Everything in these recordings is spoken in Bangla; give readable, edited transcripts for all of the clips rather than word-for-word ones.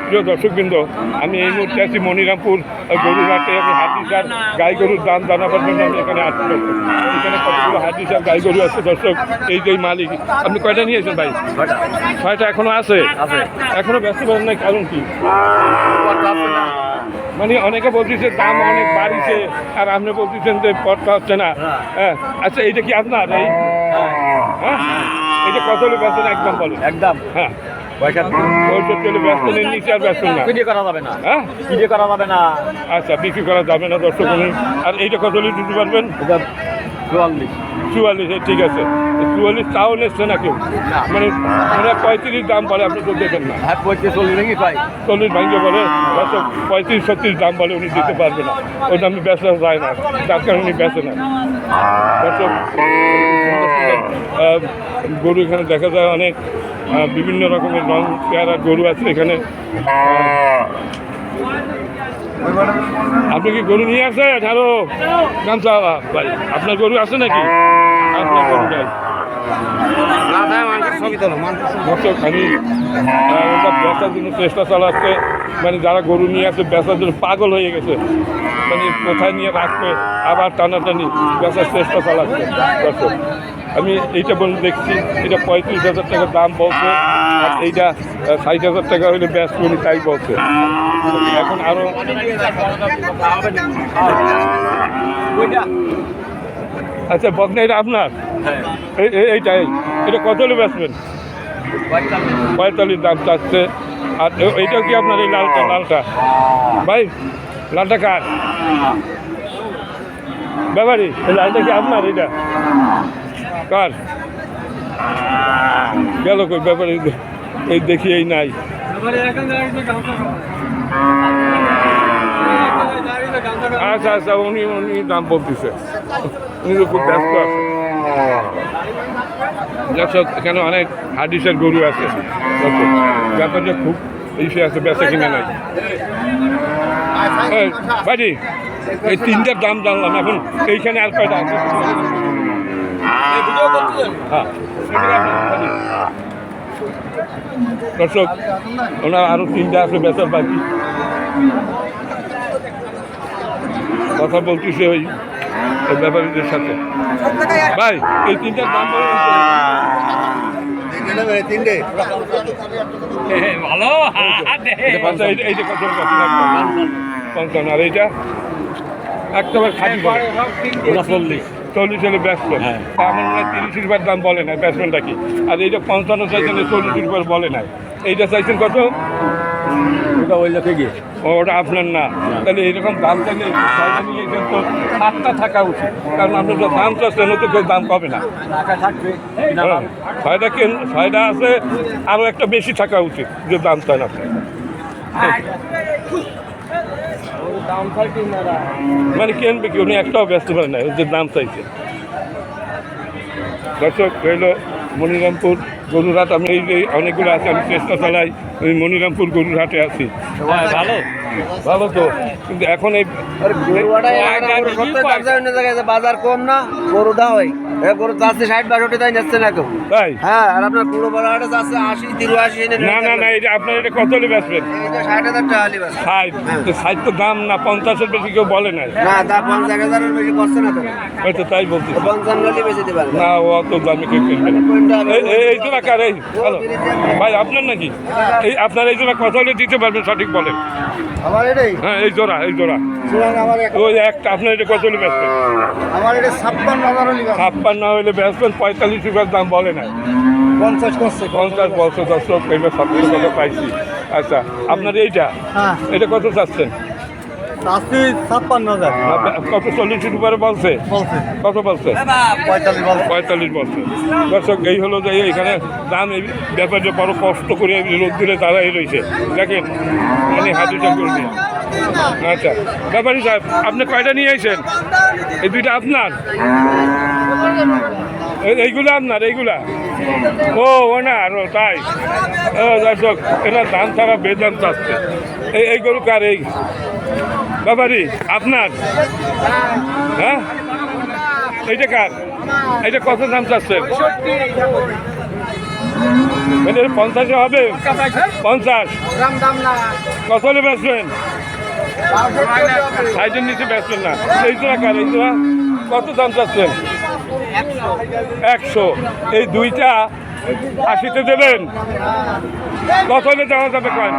প্রিয় দর্শকবৃন্দ, আমি এই মুহূর্তে আছি মনিরামপুর গরুরহাটে। আমি হাড্ডিসার গাই গরুর দাম জানাবার জন্য আমি এখানে আসছি। এখানে কতগুলো হাড্ডিসার গাই গরু আছে দর্শক। এই যে মালিক, আপনি কয়টা নিয়েছেন ভাই? ছয়টা এখনো আছে? এখনো ব্যস্ত করেন নাই, কারণ কি? মানে অনেকে বলতেছে দাম অনেক বাড়িছে, আর আপনি বলতেছেন যে পথটা হচ্ছে না। হ্যাঁ, আচ্ছা, এইটা কি আপনার? হ্যাঁ, এইটা কত হলে ব্যস্ত না একদম বলেন? একদম হ্যাঁ, চলে ব্যস্ত নেই, নিচে আর ব্যস্ত না। বিক্রি করা যাবে না। হ্যাঁ, বিক্রি করা যাবে না। আচ্ছা, বিক্রি করা যাবে না দর্শক। আর এইটা কত হলে দিতে পারবেন? 44। ঠিক আছে। 44 তাও নিচ্ছে না কেউ? মানে 35 দাম বলে, আপনি তো দেখেন না। 40 ভাঙ্গে বলে দর্শক, 35-36 দাম বলে, উনি দিতে পারবে না। ওই দামে বেচা যায় না, তার কারণে উনি বেচে না দর্শক। গরু এখানে দেখা যায় অনেক বিভিন্ন রকমের রং পেয়ারা গরু আছে এখানে। আপনি কি গরু নিয়ে আসেন? হ্যালো গামছা ভাই, আপনার গরু আছে নাকি? আপনার গরু নাই? আমি ওটা বেচার জন্য চেষ্টা চালাচ্ছে। মানে যারা গরু নিয়ে আসে বেচার জন্য পাগল হয়ে গেছে। মানে কোথায় নিয়ে রাখবে, আবার টানাটানি বেচার চেষ্টা চালাচ্ছে দর্শক। আমি এইটা বলে দেখছি, এটা 35,000 টাকা দাম বলছে, আর এইটা 60,000 টাকা হলে ব্যস্ত উনি তাই বলছে। এখন আরো আচ্ছা, বকনা এটা আপনার? এটা কত হলে বেচবেন? 45 দাম চাচ্ছে। আর এইটাও কি আপনার? এই লালটা ভাই, লালটা কার? ব্যাপারি? এই লালটা কি আপনার? এটা কার? গেল কই ব্যাপারি? এই দেখি, এই নাই। আচ্ছা আচ্ছা, উনি দাম বলতেছে, উনি তো খুব ব্যস্ত আছে। দর্শক, এখানে অনেক হাড্ডিসার গরু আছে, ব্যাপারটা খুব ইসে আছে, বেচা কিনে নাই। বাড়ি এই তিনটার দাম জানলাম, এখন এইখানে আর কয়টা আছে? হ্যাঁ দর্শক, ওনার আরো তিনটা আছে বেচার বাকি। কথা বলতেছে ওই ব্যাপারীদের সাথে। ভাই, এই তিনটার দাম ভালো। পঞ্চান্ন, আর এইটা একেবারে খাঁটি 40 হলে ব্যস্ত। আমার মনে হয় 30 রুপিয়ার দাম বলে না, ব্যাটসম্যানটা কি? আর এইটা 55 চাইছেন, 40 রুপিয়ার বলে নাই। এইটা চাইছেন কত? ওটা ওই লোকে গিয়ে ওটা আপনার না। তাহলে এইরকম দাম চাইলে নিয়েছেন তো 7টা থাকা উচিত, কারণ আপনার তো দাম চাচ্ছেন, তো কেউ দাম পাবে না। 6টা আছে, আরও একটা বেশি থাকা উচিত যে দাম চান আপনি। মানে কিনবে কি? উনি একটাও ব্যস্ত পারে না, যে দাম চাইছে। দর্শক, রইল মনিরামপুর গরুরহাট। আমি এই যে অনেকগুলো আছে, আমি চেষ্টা চালাই। ওই মনিরামপুর গরুরহাটে আছি। ভালো ভালো তো, কিন্তু এখন এই বাজার কম না, গরু দা হয় গরু যাচ্ছে 60-62 তাই নিচ্ছে না কেউ। তাই? হ্যাঁ, আর আপনার পুরো বড় হাটে যাচ্ছে 80-83। না, এটা আপনার এটা কত হলে বেচবেন? 60,000 টাকা হলে বেচবেন। 60 তো দাম না, 50-এর বেশি কেউ বলে নাই। না, তা 50,000-এর বেশি করছে না তো। হয়তো তাই বলছি, 55 হলে বেশি দিতে পারবে না। ও অত দামে কেউ কিনবে না। এই জোড়া কার? এই হ্যালো ভাই, আপনার নাকি? এই আপনার এই জোড়া কত হলে দিতে পারবেন সঠিক বলেন? আমার এটাই। হ্যাঁ, এই জোড়া ওই একটা। আপনার এটা কত হলে বেচবেন? আমার এটা 56,000 হলে 56 হলে বেচবেন। 45 রুপিয়ার দাম বলে নাই, 50 করছে। 50 বছর দর্শক, এইবার 70 টাকা পাইছি। আচ্ছা, আপনার এইটা? হ্যাঁ। এটা কত চাচ্ছেন? 56,000। কত? 40 রুপিয়ার বলছে? কত বলছে? 45 বলছে। দর্শক, এই হলো যে এখানে দাম। এই ব্যাপারে বড় কষ্ট করে রোদ দিলে তারা এই রয়েছে, দেখেন মানে হাতিটা করবে। আচ্ছা ব্যাপারী সাহেব, আপনি কয়টা নিয়ে আসেন? এই দুইটা আপনার? এইগুলো আপনার? এইগুলা ও না, আরো তাই? দর্শক, এটা দাম ছাড়া বেদাম চাচ্ছে। এই গরু কার? এই ব্যাপারী আপনার? হ্যাঁ, এইটা কার? এইটা কত দাম চাচ্ছেন? মানে 50-এ হবে? 50? কত হলে বেচবেন? 60-এর নিচে বেচবেন না। এই জোড়া কার? এই জোড়া কত দাম চাচ্ছেন? 100। এই দুইটা 80-তে দেবেন? কত হলে দেওয়া যাবে? কয়েন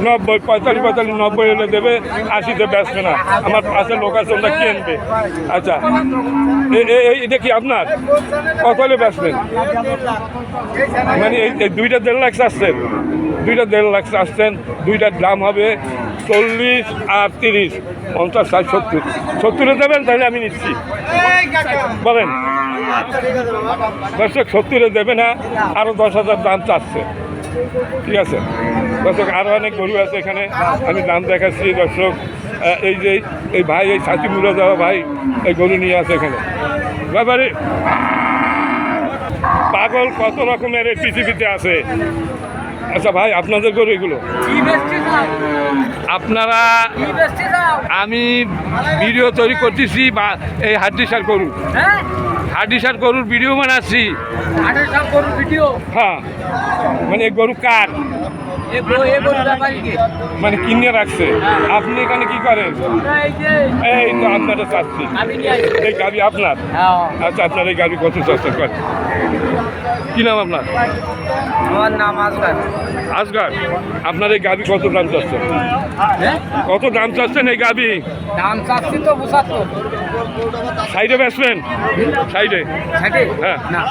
90, 45, 90 হলে দেবে, 80-তে বেচবে না। আমার পাশে লোক আছে, ওরা কিনবে। আচ্ছা, এটা কি আপনার? কত হলে বেচবেন? মানে এই দুইটা 1.5 লাখ চাচ্ছেন? দুইটা 1.5 লাখ চাচ্ছেন। দুইটার দাম হবে 40 আর 30, 50, 60, 70। 70-এ দেবেন? তাহলে আমি নিচ্ছি, বলেন। দর্শক 70-এ দেবে না, আরও 10,000 দাম চাচ্ছে। ঠিক আছে দর্শক, আরও অনেক গরু আছে এখানে, আমি দাম দেখাচ্ছি। দর্শক এই যে এই ভাই, এই ছাতি মুড়ে দেওয়া ভাই এই গরু নিয়ে আছে এখানে। ব্যাপারে পাগল কত রকমের এই পৃথিবীতে আছে। আচ্ছা ভাই, আপনাদের গরু এগুলো আপনারা, আমি ভিডিও তৈরি করতেছি বা এই হাড্ডিসার গরু, হাড্ডিসার গরুর ভিডিও বানাচ্ছি। হ্যাঁ, মানে এই গরু কার? মানে কিনে রাখছে। আপনি এখানে কি করেন? এই তো আপনারা চাচ্ছি, এই গাড়ি আপনার? আচ্ছা, আপনার এই গাড়ি কত চাচ্ছেন? কি নাম আপনার? আমার নাম আসগার। আসগার। আপনার এই গাড়ি কত দাম চাচ্ছেন? কত দাম চাচ্ছেন এই গাড়ি? দাম চাচ্ছি তো 75। সাইডে বেচবেন? সাইডে? হ্যাঁ। না,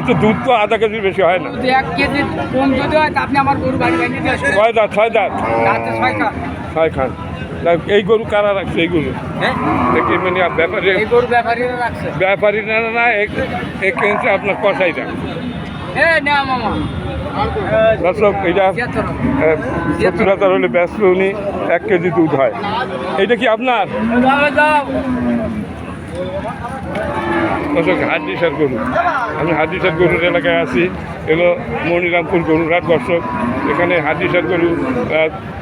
তো দুধ তো আধা কেজির বেশি হয় না। যদি 1 কেজি কম যদি হয় তা আপনি আমার গরু বাড়ি বানিয়ে দিয়ে আসবেন। 6 দাঁত? 6 দাঁত? রাতে 6 কাপ। 6 খান। এই গরু কারা রাখছে? এই গরু হ্যাঁ, দেখি মানে ব্যাপারী, এই গরু ব্যাপারীরা রাখছে। ব্যাপারী না না এক কিনছে আপনার কষাইটা। না মামা, দর্শক এইটা 70,000 হলে ব্যস্ত উনি 1 কেজি দুধ হয়। এইটা কি আপনার? দর্শক হাড্ডিসার গরু, আমি হাড্ডিসার গরুর এলাকায় আছি। এলো মনিরামপুর গরুর হাট। দর্শক এখানে হাড্ডিসার গরু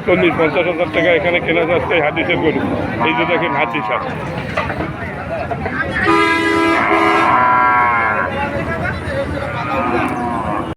40-50 হাজার টাকা এখানে কেনা যাচ্ছে। হাড্ডিসার গরু এই যে দেখেন, হাড্ডিসার।